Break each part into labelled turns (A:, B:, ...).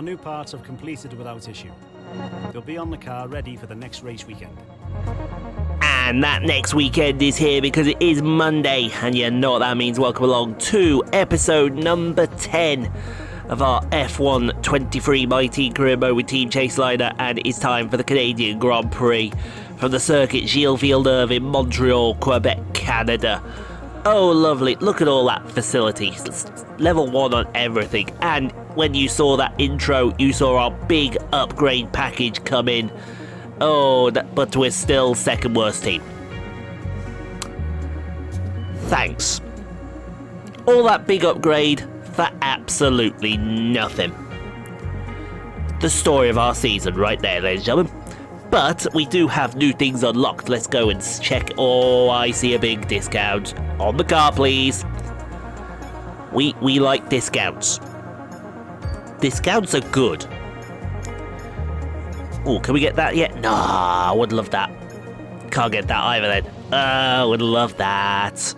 A: Our new parts have completed without issue. They'll be on the car ready for the next race weekend.
B: And that next weekend is here because it is Monday, and you know what that means. Welcome along to episode number 10 of our F1 23 Mighty Career Mode with Team Chaseliner, and it's time for the Canadian Grand Prix from the Circuit Gilles Villeneuve in Montreal, Quebec, Canada. Oh, lovely. Look at all that facilities. Level 1 on everything. And when you saw that intro, you saw our big upgrade package come in. Oh, but we're still second worst team. Thanks. All that big upgrade for absolutely nothing. The story of our season right there, ladies and gentlemen. But we do have new things unlocked. Let's go and check. Oh, I see a big discount. On the car, please. We like discounts. Discounts are good. Oh, can we get that yet? Nah, I would love that. Can't get that either then. I would love that.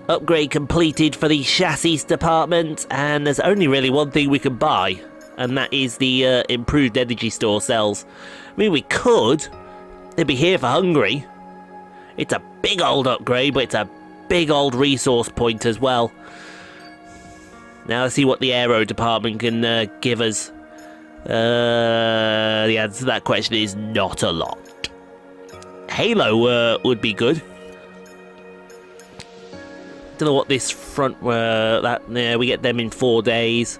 B: Upgrade completed for the chassis department, and there's only really one thing we can buy, and that is the improved energy store cells. I mean, we could. They'd be here for Hungary. It's a big old upgrade, but it's a big old resource point as well. Now let's see what the aero department can give us. The answer to that question is not a lot. Halo would be good. Don't know what this front yeah, we get them in 4 days.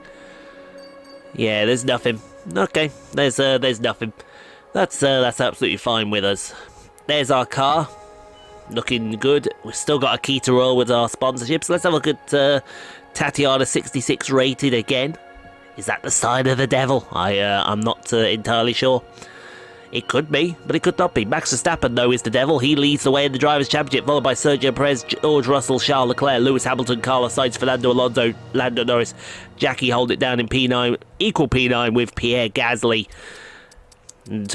B: Yeah, there's nothing. Okay, there's nothing. That's absolutely fine with us. There's our car, looking good. We've still got a key to roll with our sponsorships. Let's have a look at Tatiana 66 rated again. Is that the sign of the devil? I'm not entirely sure. It could be, but it could not be. Max Verstappen, though, is the devil. He leads the way in the Drivers' Championship, followed by Sergio Perez, George Russell, Charles Leclerc, Lewis Hamilton, Carlos Sainz, Fernando Alonso, Lando Norris. Jackie hold it down in P9, equal P9 with Pierre Gasly. And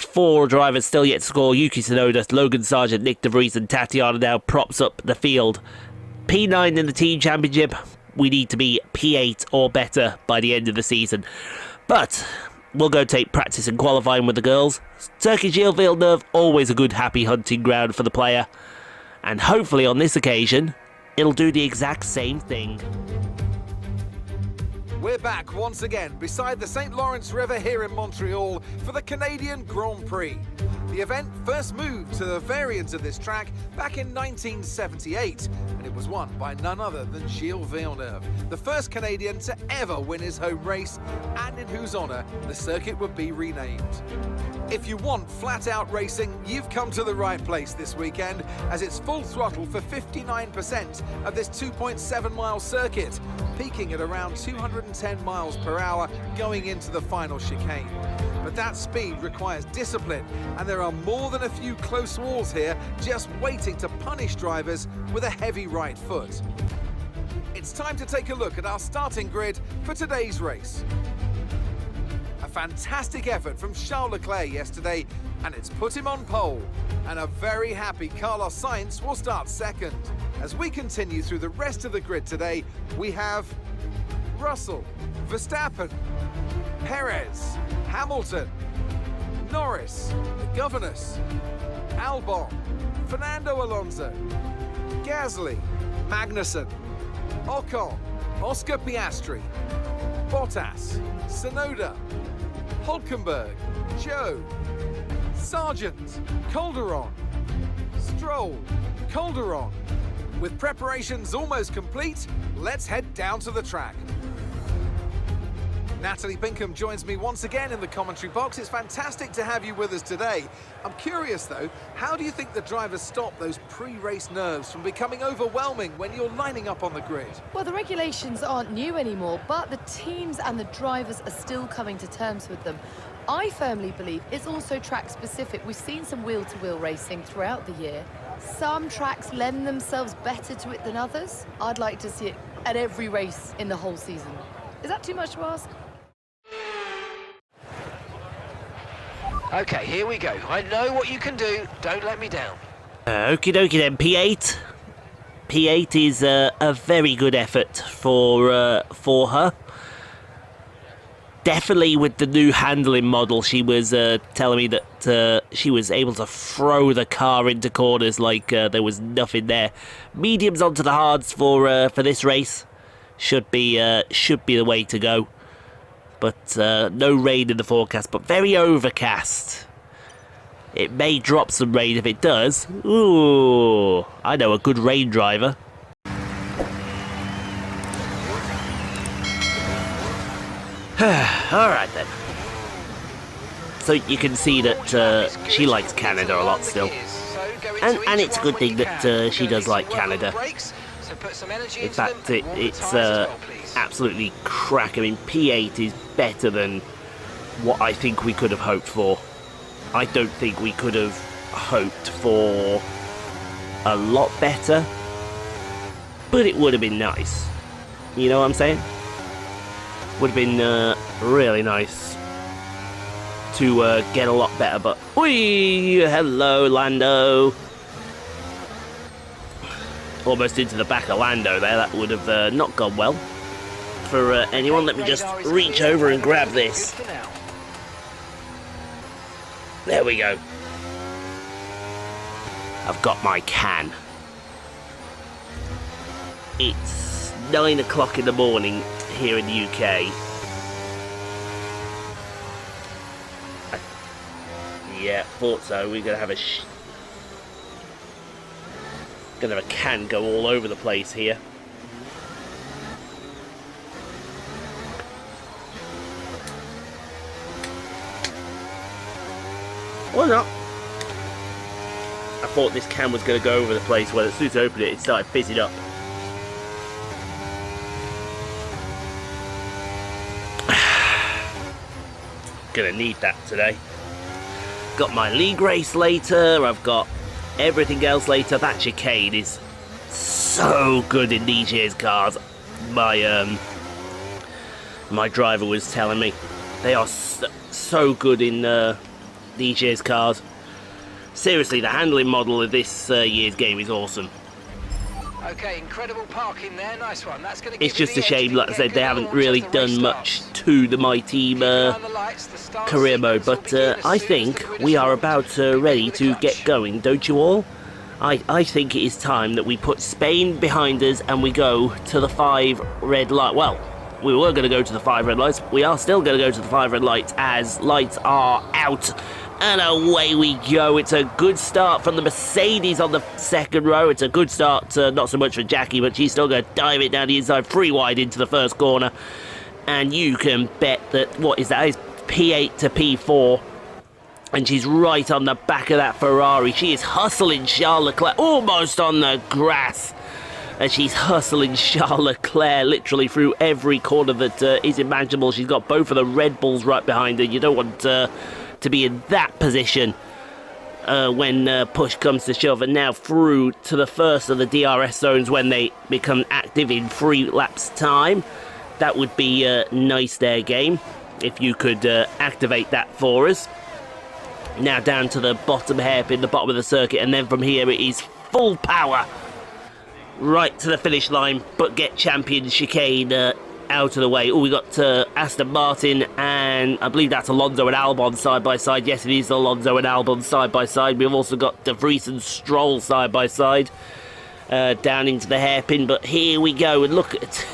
B: 4 drivers still yet to score. Yuki Tsunoda, Logan Sargent, Nick De Vries, and Tatiana now props up the field. P9 in the Team Championship. We need to be P8 or better by the end of the season. But we'll go take practice and qualifying with the girls. Circuit Gilles Villeneuve, always a good happy hunting ground for the player. And hopefully on this occasion, it'll do the exact same thing.
C: We're back once again beside the St. Lawrence River here in Montreal for the Canadian Grand Prix. The event first moved to the variant of this track back in 1978, and it was won by none other than Gilles Villeneuve, the first Canadian to ever win his home race, and in whose honour the circuit would be renamed. If you want flat-out racing, you've come to the right place this weekend, as it's full throttle for 59% of this 2.7-mile circuit, peaking at around 210 miles per hour going into the final chicane. But that speed requires discipline, and there are more than a few close walls here just waiting to punish drivers with a heavy right foot. It's time to take a look at our starting grid for today's race. A fantastic effort from Charles Leclerc yesterday, and it's put him on pole. And a very happy Carlos Sainz will start second. As we continue through the rest of the grid today, we have Russell, Verstappen, Perez, Hamilton, Norris, the Governors, Albon, Fernando Alonso, Gasly, Magnussen, Ocon, Oscar Piastri, Bottas, Tsunoda, Hulkenberg, Joe, Sargent, Calderon, Stroll, Calderon. With preparations almost complete, let's head down to the track. Natalie Pinkham joins me once again in the commentary box. It's fantastic to have you with us today. I'm curious though, how do you think the drivers stop those pre-race nerves from becoming overwhelming when you're lining up on the grid?
D: Well, the regulations aren't new anymore, but the teams and the drivers are still coming to terms with them. I firmly believe it's also track specific. We've seen some wheel-to-wheel racing throughout the year. Some tracks lend themselves better to it than others. I'd like to see it at every race in the whole season. Is that too much to ask?
E: Okay, here we go. I know what you can do. Don't let me down.
B: Okie dokie then, P8. P8 is a very good effort for her. definitely with the new handling model, she was telling me that she was able to throw the car into corners like there was nothing there. Mediums onto the hards for this race should be the way to go. But no rain in the forecast, but very overcast. It may drop some rain if it does. Ooh, I know a good rain driver. Alright then. So you can see that she likes Canada a lot still. And it's a good thing that she does like Canada. In fact, it's absolutely crack. I mean, P8 is better than what I think we could have hoped for. I don't think we could have hoped for a lot better, but it would have been nice. You know what I'm saying? Would have been really nice to get a lot better, but... Whee! Hello, Lando! Almost into the back of Lando there. That would have not gone well for anyone. Let me just reach over and grab this. There we go. I've got my can. It's 9 o'clock in the morning here in the UK. Yeah, thought so. We're gonna have a can go all over the place here. Or not. I thought this can was going to go over the place. Well, as soon as I opened it, it started fizzing up. Gonna need that today. Got my league race later. I've got everything else later. That chicane is so good in these year's cars. My driver was telling me they are so good in these year's cars. Seriously, the handling model of this year's game is awesome.
E: Okay, incredible parking there, nice one. That's going to
B: It's just a shame, like I said, they haven't really done much to the My Team career mode, but I think we are about ready to get going, don't you all? I think it is time that we put Spain behind us and we go to the 5 red light. Well, we were going to go to the 5 red lights. We are still going to go to the 5 red lights as lights are out. And away we go. It's a good start from the Mercedes on the second row. It's a good start, not so much for Jackie, but she's still going to dive it down the inside, 3 wide into the first corner. And you can bet that, what is that? It's P8 to P4. And she's right on the back of that Ferrari. She is hustling Charles Leclerc almost on the grass. And she's hustling Charles Leclerc literally through every corner that is imaginable. She's got both of the Red Bulls right behind her. You don't want to be in that position when push comes to shove. And now through to the first of the DRS zones when they become active in 3 laps time. That would be nice there, game, if you could activate that for us. Now down to the bottom hairpin, the bottom of the circuit, and then from here it is full power right to the finish line, but get champion chicane out of the way. Oh, we got Aston Martin, and I believe that's Alonso and Albon side by side. Yes, it is Alonso and Albon side by side. We've also got De Vries and Stroll side by side down into the hairpin. But here we go, and look at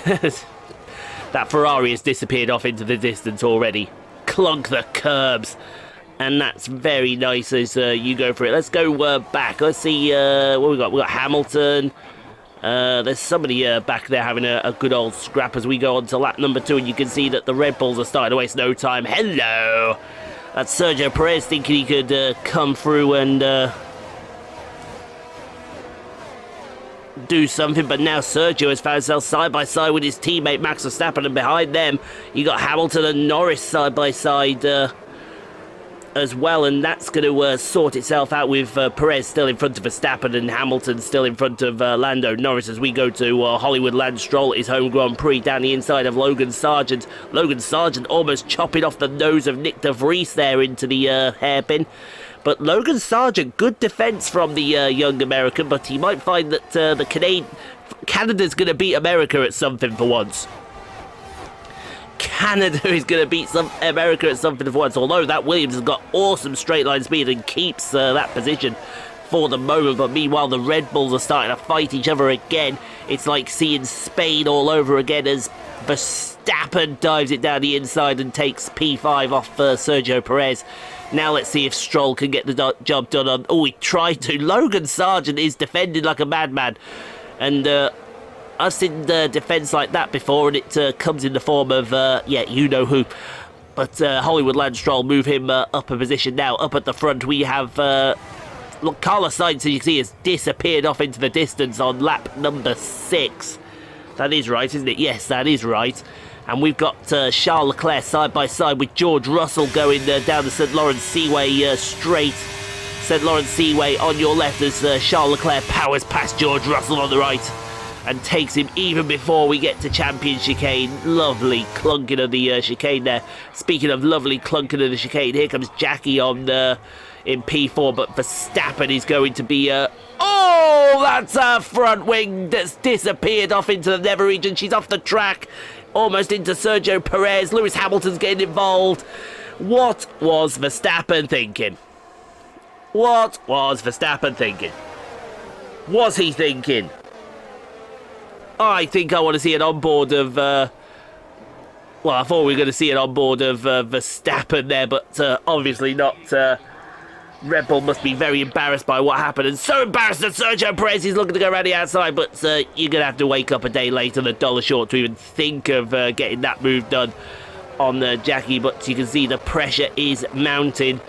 B: that Ferrari has disappeared off into the distance already. Clunk the curbs. And that's very nice as you go for it. Let's go back. Let's see what we got. We got Hamilton. There's somebody back there having a good old scrap as we go on to lap number 2, and you can see that the Red Bulls are starting to waste no time. Hello! That's Sergio Perez thinking he could come through and do something, but now Sergio has found himself side by side with his teammate Max Verstappen, and behind them you got Hamilton and Norris side by side as well, and that's going to sort itself out with Perez still in front of Verstappen and Hamilton still in front of Lando Norris as we go to Hollywood. Lance Stroll at his home Grand Prix down the inside of Logan Sargent. Logan Sargent almost chopping off the nose of Nick De Vries there into the hairpin. But Logan Sargent, good defence from the young American, but he might find that the Canada's going to beat America at something for once. Canada is going to beat America at something of once, although that Williams has got awesome straight line speed and keeps that position for the moment. But meanwhile, the Red Bulls are starting to fight each other again. It's like seeing Spain all over again as Verstappen dives it down the inside and takes P5 off Sergio Perez. Now let's see if Stroll can get the job done on... Oh, he tried to. Logan Sargent is defending like a madman. And I've seen defence like that before, and it comes in the form of, yeah, you know who. But Hollywood Lance Stroll move him up a position now. Up at the front we have... look, Carlos Sainz, as you can see, has disappeared off into the distance on lap number 6. That is right, isn't it? Yes, that is right. And we've got Charles Leclerc side by side with George Russell going down the St. Lawrence Seaway straight. St. Lawrence Seaway on your left as Charles Leclerc powers past George Russell on the right and takes him even before we get to Champion Chicane. Lovely clunking of the chicane there. Speaking of lovely clunking of the chicane, here comes Jackie on in P4, but Verstappen is going to be... oh, that's a front wing that's disappeared off into the nether region. She's off the track, almost into Sergio Perez. Lewis Hamilton's getting involved. What was Verstappen thinking? What was Verstappen thinking? Was he thinking? I think I want to see an onboard of... well, I thought we were going to see an onboard of Verstappen there, but obviously not... Red Bull must be very embarrassed by what happened, and so embarrassed that Sergio Perez is looking to go around the outside, but you're going to have to wake up a day later than $1 short to even think of getting that move done on Jackie. But you can see the pressure is mounting.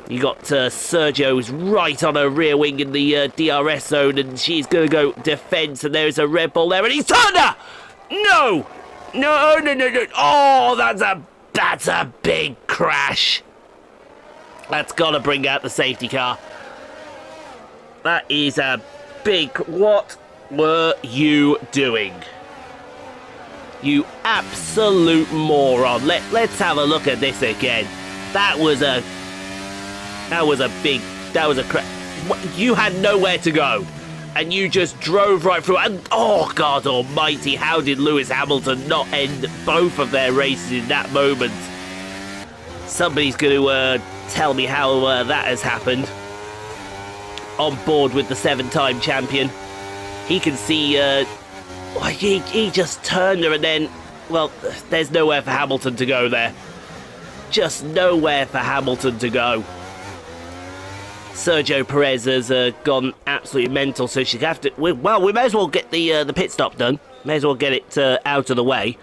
B: You got Sergio's right on her rear wing in the DRS zone, and she's going to go defence, and there's a Red Bull there, and he's turned her! No! No. Oh, that's a big crash. That's got to bring out the safety car. That is a big... What were you doing? You absolute moron. Let's have a look at this again. That was a crash. You had nowhere to go. And you just drove right through. And, oh, God almighty, how did Lewis Hamilton not end both of their races in that moment? Somebody's going to... tell me how that has happened. On board with the 7-time champion. He can see he just turned her, and then, well, there's nowhere for Hamilton to go there. Just nowhere for Hamilton to go. Sergio Perez has gone absolutely mental, so she'd have to... we may as well get the pit stop done. May as well get it out of the way.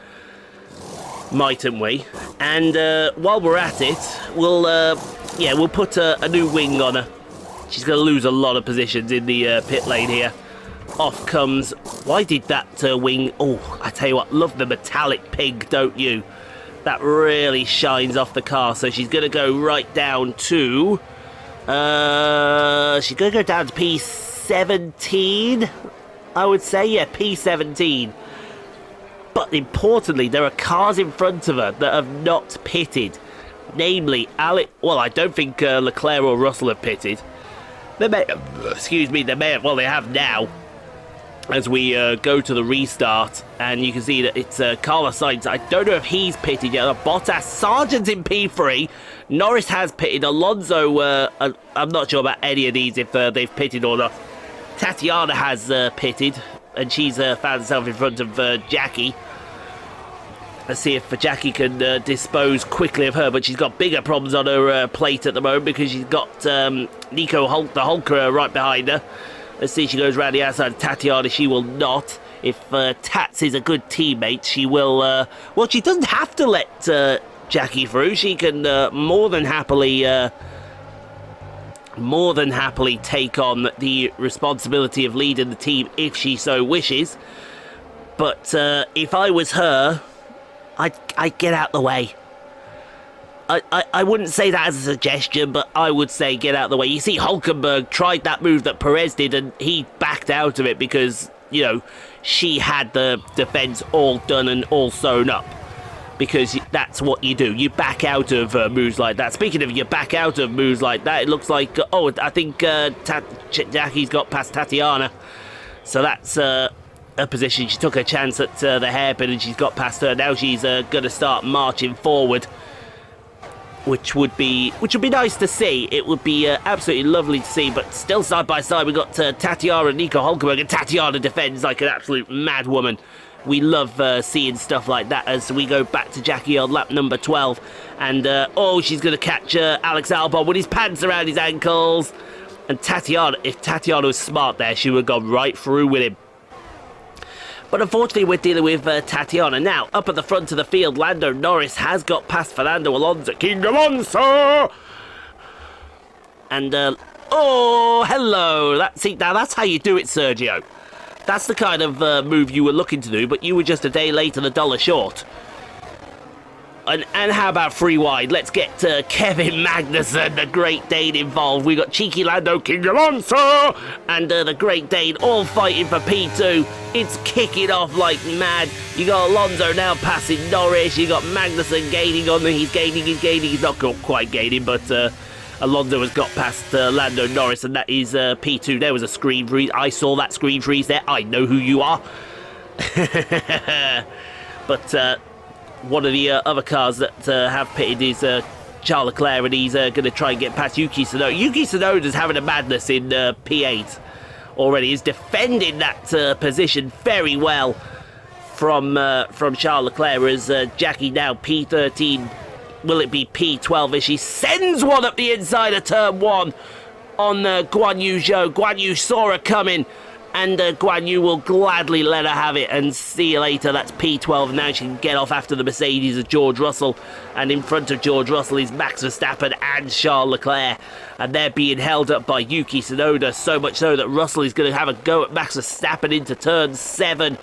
B: Mightn't we? And while we're at it, we'll put a new wing on her. She's going to lose a lot of positions in the pit lane here. Off comes... Why did that wing... Oh, I tell you what, love the metallic pink, don't you? That really shines off the car. So she's going to go right down to... she's going to go down to P17, I would say. Yeah, P17. But importantly, there are cars in front of her that have not pitted. Namely, well, I don't think Leclerc or Russell have pitted. They may have, well, they have now. As we go to the restart, and you can see that it's Carlos Sainz. I don't know if he's pitted yet. Bottas, Sargent in P3. Norris has pitted. Alonso, I'm not sure about any of these, if they've pitted or not. Tatiana has pitted, and she's found herself in front of Jackie. Let's see if Jackie can dispose quickly of her, but she's got bigger problems on her plate at the moment because she's got Nico Hulk, the Hulker, right behind her. Let's see if she goes around the outside of Tatiana. She will not. If Tats is a good teammate, she will... well, she doesn't have to let Jackie through. She can more than happily take on the responsibility of leading the team if she so wishes. But if I was her... I'd get out the way. I wouldn't say that as a suggestion, but I would say get out the way. You see, Hulkenberg tried that move that Perez did, and he backed out of it because, you know, she had the defence all done and all sewn up. Because that's what you do. You back out of moves like that. Speaking of you back out of moves like that, it looks like... I think Jackie's got past Tatiana. So that's... her position. She took her chance at the hairpin and she's got past her. Now she's going to start marching forward, which would be nice to see. It would be absolutely lovely to see. But still side by side, we've got Tatiana and Nico Hulkenberg, and Tatiana defends like an absolute mad woman. We love seeing stuff like that as we go back to Jackie on lap number 12. And, she's going to catch Alex Albon with his pants around his ankles. And Tatiana, if Tatiana was smart there, she would have gone right through with him. But unfortunately, we're dealing with Tatiana. Now, up at the front of the field, Lando Norris has got past Fernando Alonso. King Alonso! And, hello! Now that's how you do it, Sergio. That's the kind of move you were looking to do, but you were just a day late and $1 short. And how about free wide? Let's get Kevin Magnussen, the Great Dane, involved. We got cheeky Lando, King Alonso, and the Great Dane all fighting for P2. It's kicking off like mad. You got Alonso now passing Norris. You got Magnussen gaining on them. He's gaining. He's not quite gaining, but Alonso has got past Lando Norris, and that is P2. There was a screen freeze. I saw that screen freeze there. I know who you are. But one of the other cars that have pitted is Charles Leclerc, and he's going to try and get past Yuki Tsunoda. Yuki Tsunoda's having a madness in P8 already. He's defending that position very well from Charles Leclerc, as Jackie now P13. Will it be P12 as she sends one up the inside of turn 1 on Guan Yu Zhou. Guan Yu saw her coming, and Guan Yu will gladly let her have it, and see you later. That's P12. Now she can get off after the Mercedes of George Russell, and in front of George Russell is Max Verstappen and Charles Leclerc, and they're being held up by Yuki Tsunoda, so much so that Russell is going to have a go at Max Verstappen into turn 7.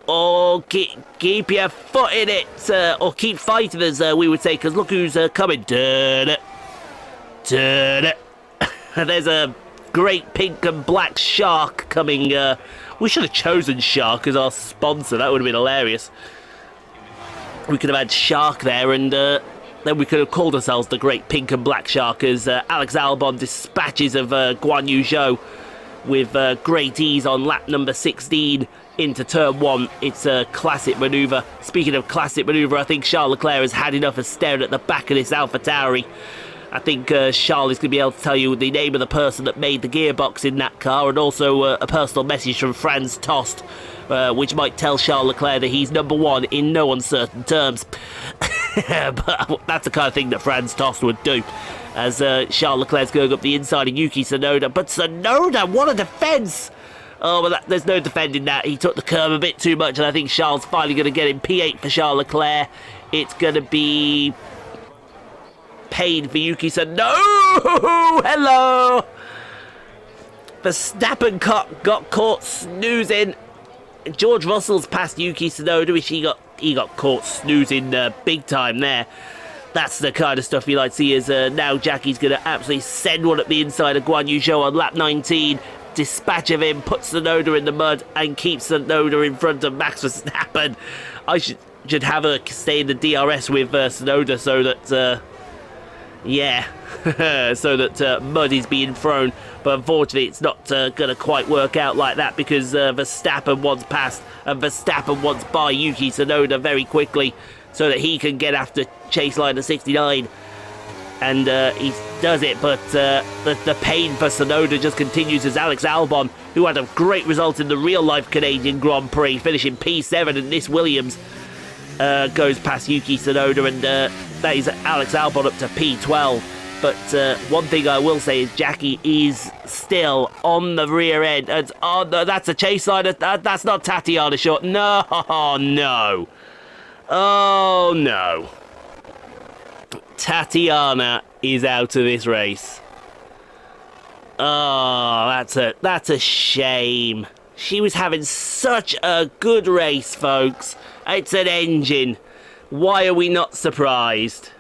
B: Oh, keep your foot in it, or keep fighting, as we would say, because look who's coming. Turn it. There's a great pink and black shark coming. We should have chosen Shark as our sponsor. That would have been hilarious. We could have had Shark there, and then we could have called ourselves the Great Pink and Black Shark, as Alex Albon dispatches of Guan Yu Zhou with great ease on lap number 16 into turn 1. It's a classic manoeuvre. Speaking of classic manoeuvre, I think Charles Leclerc has had enough of staring at the back of this AlphaTauri. I think Charles is going to be able to tell you the name of the person that made the gearbox in that car, and also a personal message from Franz Tost, which might tell Charles Leclerc that he's number 1 in no uncertain terms. But that's the kind of thing that Franz Tost would do, as Charles Leclerc's going up the inside of Yuki Tsunoda. But Tsunoda, what a defence! Oh, well, there's no defending that. He took the curb a bit too much, and I think Charles finally going to get in P8 for Charles Leclerc. It's going to be pain for Yuki Tsunoda. No! Hello! Verstappen got caught snoozing. George Russell's past Yuki Tsunoda, which he got caught snoozing big time there. That's the kind of stuff you like to see, as now Jackie's going to absolutely send one up the inside of Guan Yu Zhou on lap 19. Dispatch of him, puts Tsunoda in the mud, and keeps Tsunoda in front of Max Verstappen. I should have her stay in the DRS with Tsunoda, so that so that mud is being thrown. But unfortunately, it's not going to quite work out like that, because Verstappen wants past, and Verstappen wants by Yuki Tsunoda very quickly, so that he can get after Chase-Liner 69. And he does it, but the pain for Tsunoda just continues, as Alex Albon, who had a great result in the real-life Canadian Grand Prix, finishing P7 in this Williams, goes past Yuki Tsunoda, and that is Alex Albon up to P12. But one thing I will say is Jackie is still on the rear end. And, oh, no, that's a Chase-Liner. That's not Tatiana short. No, no. Oh, no. Tatiana is out of this race. Oh, that's a shame. She was having such a good race, folks. It's an engine. Why are we not surprised?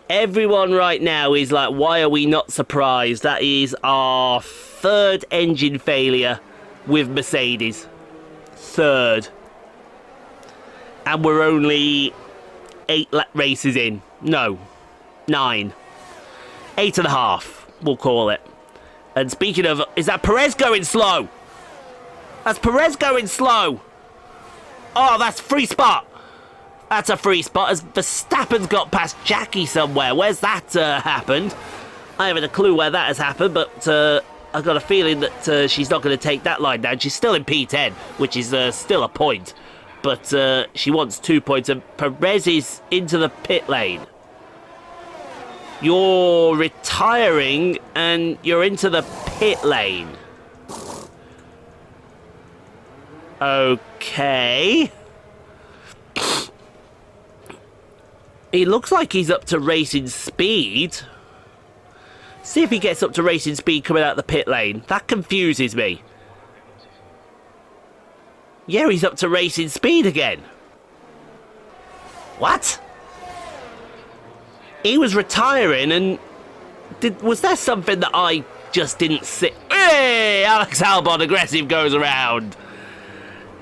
B: Everyone right now is like, why are we not surprised? That is our 3rd engine failure with Mercedes. 3rd. And we're only 8 races in. No. 9. 8.5, we'll call it. And speaking of, is that Perez going slow? That's Perez going slow. Oh, that's free spot. That's a free spot as Verstappen's got past Jackie somewhere. Where's that happened? I haven't a clue where that has happened, but I've got a feeling that she's not going to take that line down. She's still in P10, which is still a point. But she wants 2 points, and Perez is into the pit lane. You're retiring, and you're into the pit lane. Okay. He looks like he's up to racing speed. See if he gets up to racing speed coming out the pit lane. That confuses me. Yeah, he's up to racing speed again. What? He was retiring and... was there something that I just didn't see? Hey! Alex Albon aggressive goes around.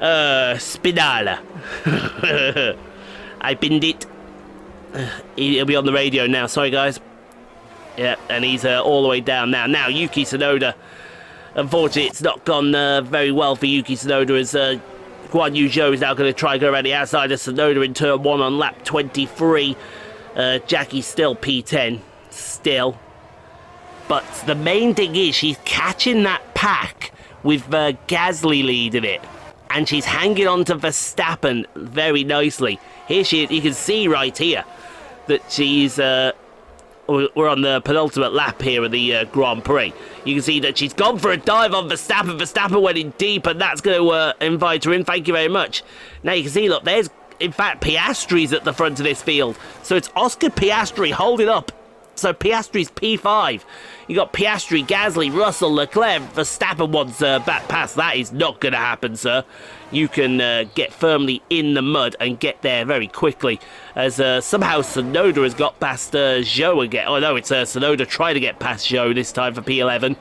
B: Spinala. I binned it. He'll be on the radio now. Sorry, guys. Yeah, and he's all the way down now. Now, Yuki Tsunoda. Unfortunately, it's not gone very well for Yuki Tsunoda as Guan Yu Zhou is now going to try and go around the outside of Tsunoda in turn 1 on lap 23. Jackie's still P10. Still. But the main thing is she's catching that pack with Gasly leading it. And she's hanging on to Verstappen very nicely. Here she is. You can see right here that she's... we're on the penultimate lap here of the Grand Prix. You can see that she's gone for a dive on Verstappen. Verstappen went in deep, and that's going to invite her in. Thank you very much. Now you can see, look, there's, in fact, Piastri's at the front of this field. So it's Oscar Piastri holding up. So Piastri's P5. You got Piastri, Gasly, Russell, Leclerc. Verstappen wants back past. That is not going to happen, sir. You can get firmly in the mud and get there very quickly. As somehow Tsunoda has got past Zhou again. Oh no, it's Tsunoda trying to get past Zhou this time for P11.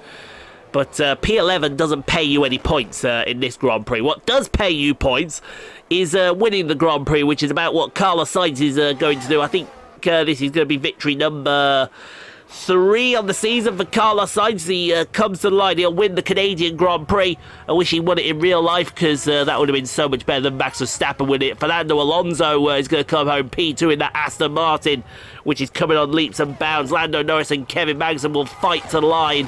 B: But P11 doesn't pay you any points in this Grand Prix. What does pay you points is winning the Grand Prix, which is about what Carlos Sainz is going to do. I think this is going to be victory number 3 on the season for Carlos Sainz. He comes to the line. He'll win the Canadian Grand Prix. I wish he won it in real life because that would have been so much better than Max Verstappen winning it. Fernando Alonso is going to come home P2 in that Aston Martin, which is coming on leaps and bounds. Lando Norris and Kevin Magnussen will fight to the line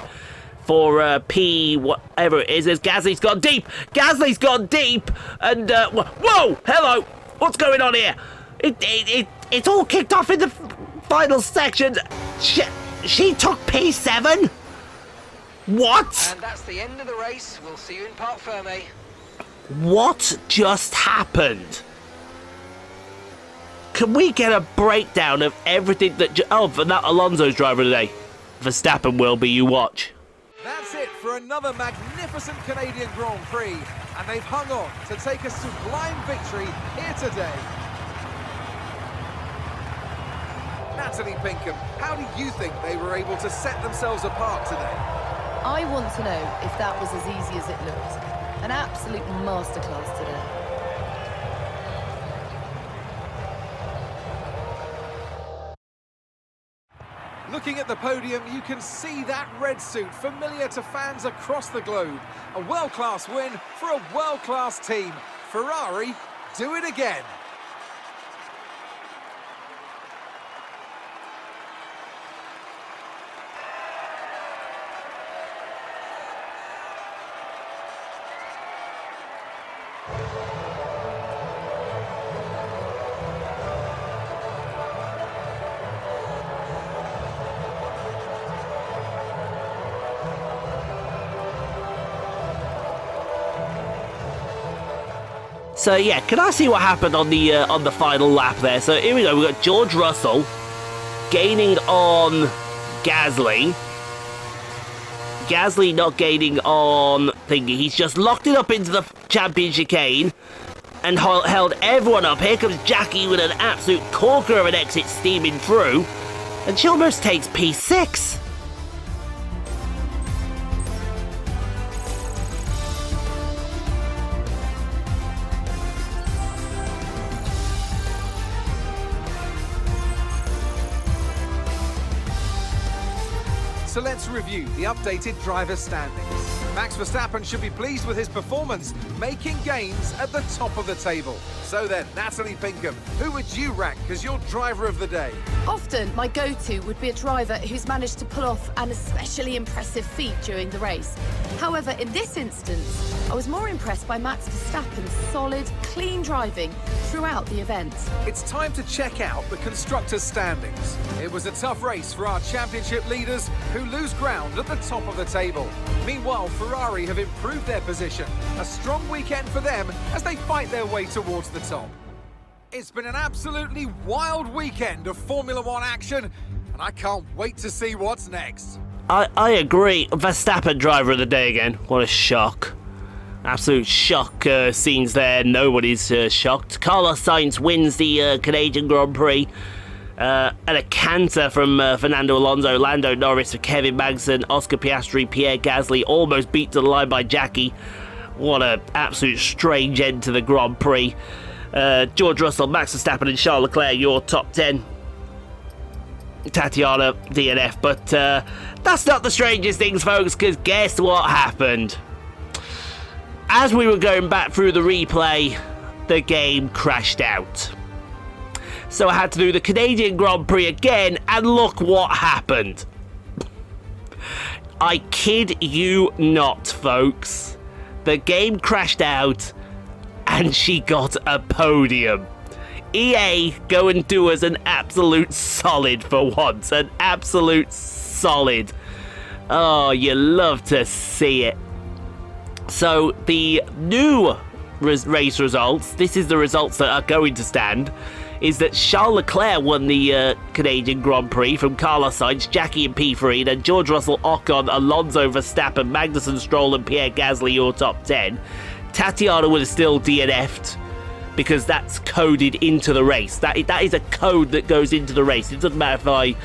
B: for P whatever it is. As Gasly's gone deep. Gasly's gone deep. And, whoa, hello. What's going on here? It's all kicked off in the final section. She took P7? What?
E: And that's the end of the race. We'll see you in Parc Fermé.
B: What just happened? Can we get a breakdown of everything that... oh, but that Alonso's driver today. Verstappen will be, you watch.
C: That's it for another magnificent Canadian Grand Prix. And they've hung on to take a sublime victory here today. Natalie Pinkham, how do you think they were able to set themselves apart today?
D: I want to know if that was as easy as it looked. An absolute masterclass today.
C: Looking at the podium, you can see that red suit familiar to fans across the globe. A world-class win for a world-class team. Ferrari, do it again.
B: So yeah, can I see what happened on the final lap there? So here we go. We've got George Russell gaining on Gasly. Gasly not gaining on thingy. He's just locked it up into the championship chicane and held everyone up. Here comes Jackie with an absolute corker of an exit steaming through, and she almost takes P6.
C: So let's review the updated driver standings. Max Verstappen should be pleased with his performance, making gains at the top of the table. So then, Natalie Pinkham, who would you rank as your driver of the day?
D: Often, my go-to would be a driver who's managed to pull off an especially impressive feat during the race. However, in this instance, I was more impressed by Max Verstappen's solid, clean driving throughout the event.
C: It's time to check out the constructors' standings. It was a tough race for our championship leaders, who lose ground at the top of the table. Meanwhile, Ferrari have improved their position. A strong weekend for them as they fight their way towards the top. It's been an absolutely wild weekend of Formula One action, and I can't wait to see what's next.
B: I agree. Verstappen driver of the day again. What a shock. Absolute shock scenes there. Nobody's shocked. Carlos Sainz wins the Canadian Grand Prix. And a canter from Fernando Alonso, Lando Norris for Kevin Magnussen, Oscar Piastri, Pierre Gasly, almost beat to the line by Jackie. What an absolute strange end to the Grand Prix. George Russell, Max Verstappen and Charles Leclerc, your top 10. Tatiana, DNF. But that's not the strangest things, folks, because guess what happened? As we were going back through the replay, the game crashed out. So I had to do the Canadian Grand Prix again, and look what happened. I kid you not, folks. The game crashed out, and she got a podium. EA, go and do us an absolute solid for once. An absolute solid. Oh, you love to see it. So, the new race results, this is the results that are going to stand, is that Charles Leclerc won the Canadian Grand Prix from Carlos Sainz, Jackie in P3, then George Russell, Ocon, Alonso, Verstappen, Magnussen, Stroll and Pierre Gasly, your top 10. Tatiana would have still DNF'd because that's coded into the race. That is a code that goes into the race. It doesn't matter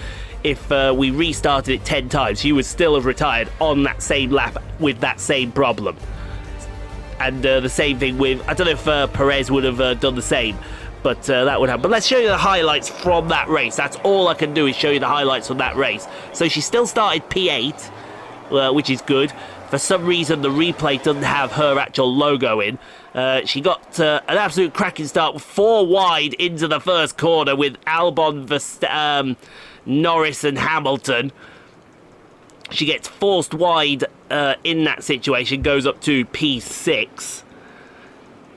B: if we restarted it 10 times, she would still have retired on that same lap with that same problem. And the same thing with, I don't know if Perez would have done the same, but that would happen. But let's show you the highlights from that race. That's all I can do is show you the highlights from that race. So she still started P8, which is good. For some reason, the replay doesn't have her actual logo in. She got an absolute cracking start, 4 wide into the first corner with Albon, Norris and Hamilton. She gets forced wide in that situation, goes up to P6,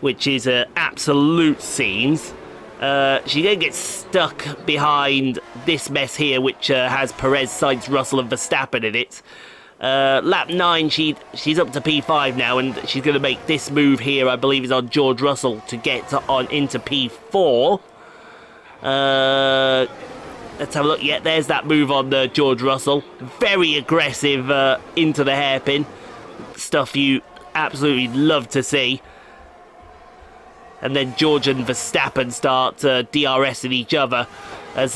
B: which is absolute scenes. She then gets stuck behind this mess here, which has Perez, Sainz, Russell and Verstappen in it. Lap 9, she's up to P5 now, and she's going to make this move here, I believe is on George Russell, to get on into P4. Let's have a look. Yeah, there's that move on George Russell. Very aggressive into the hairpin. Stuff you absolutely love to see. And then George and Verstappen start DRSing each other. As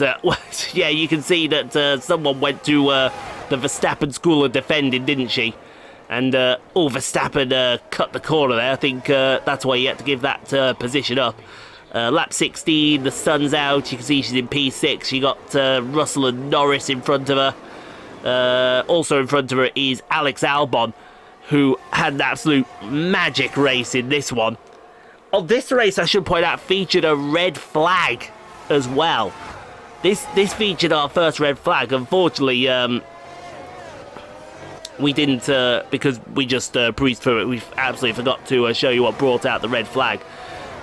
B: yeah, you can see that someone went to the Verstappen school of defending, didn't she? And Verstappen cut the corner there. I think that's why you had to give that position up. Lap 16, the sun's out. You can see she's in P6. She got Russell and Norris in front of her. Also in front of her is Alex Albon, who had an absolute magic race in this one. On this race, I should point out, featured a red flag as well. This featured our first red flag. Unfortunately, we didn't, because we just breezed through it. We absolutely forgot to show you what brought out the red flag.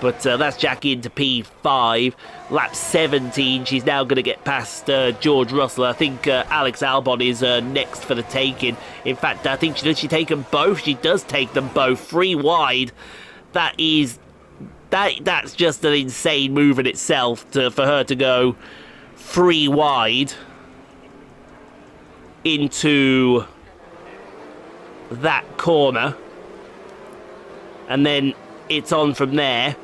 B: But that's Jackie into P5. Lap 17, she's now going to get past George Russell. I think Alex Albon is next for the taking. In fact, I think she take them both. She does take them both. 3 wide. That's just an insane move in itself for her to go 3 wide into that corner. And then it's on from there.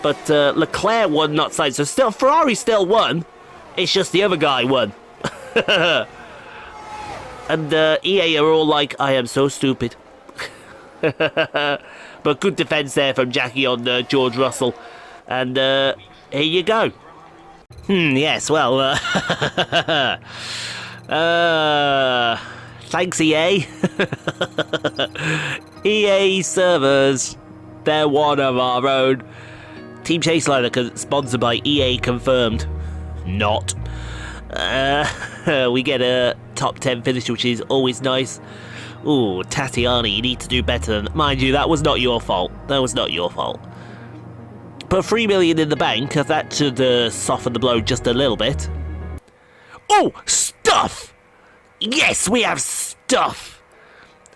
B: But Leclerc won, not Sainz. So still, Ferrari still won. It's just the other guy won. And EA are all like, I am so stupid. But good defence there from Jackie on George Russell. And here you go. Thanks, EA. EA servers. They're one of our own. Team Chaseliner sponsored by EA confirmed. Not. We get a top 10 finish, which is always nice. Ooh, Tatiana, you need to do better than... Mind you, that was not your fault. That was not your fault. Put 3 million in the bank, because that should soften the blow just a little bit. Oh, stuff! Yes, we have stuff!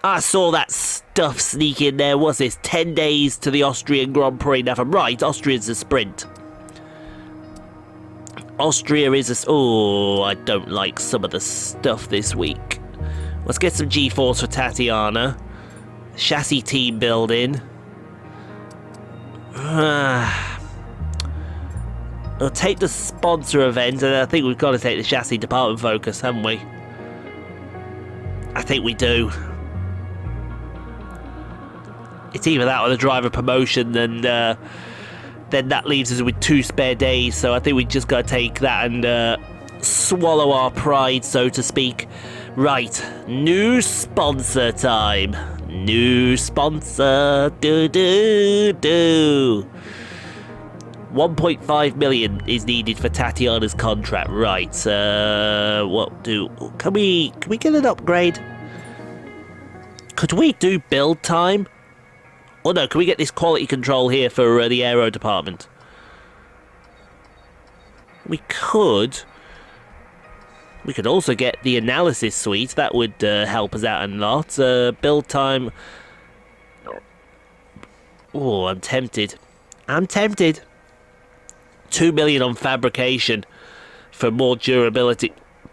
B: I saw that stuff sneak in there. What's this? 10 days to the Austrian Grand Prix. Now, if I'm right, Austria's a sprint. Austria is a... Oh, I don't like some of the stuff this week. Let's get some G-Force for Tatiana. Chassis team building. We'll take the sponsor event, and I think we've got to take the chassis department focus, haven't we? I think we do. It's either that or the driver promotion, and then that leaves us with 2 spare days, so I think we just got to take that and swallow our pride, so to speak. Right, new sponsor time. New sponsor. 1.5 million is needed for Tatiana's contract. Right, can we get an upgrade? Could we do build time? Oh no, can we get this quality control here for the aero department? We could. We could also get the analysis suite. That would help us out a lot. Build time. Oh, I'm tempted. I'm tempted. 2 million on fabrication for more durability.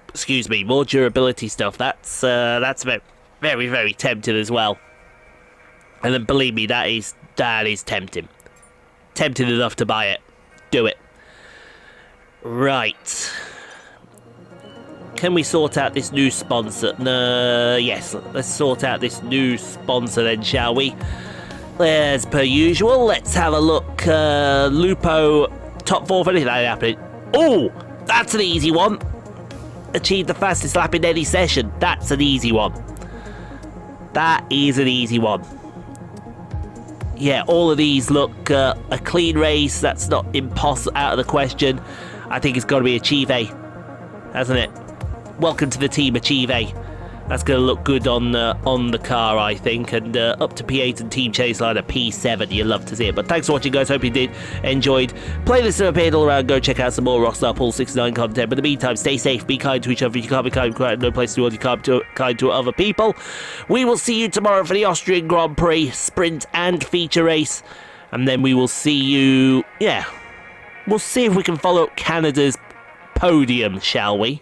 B: Excuse me, more durability stuff. That's very, very, very tempting as well. And then believe me, that is tempting. Tempting enough to buy it. Do it. Right. Can we sort out this new sponsor? Yes, let's sort out this new sponsor then, shall we? As per usual, let's have a look. Lupo, top 4 for anything that happening. Oh, that's an easy one. Achieve the fastest lap in any session. That's an easy one. That is an easy one. Yeah, all of these look a clean race. That's not impossible, out of the question. I think it's got to be Achieve, hasn't it? Welcome to the team, Achieve. That's going to look good on the car, I think. And up to P8 and Team Chaseliner P7. You'll love to see it. But thanks for watching, guys. Hope you did enjoyed. Playlists are appeared all around. Go check out some more Rockstar Pool 69 content. But in the meantime, stay safe. Be kind to each other. You can't be kind. No place to do. You can't be kind to other people. We will see you tomorrow for the Austrian Grand Prix sprint and feature race. And then we will see you... Yeah. We'll see if we can follow up Canada's podium, shall we?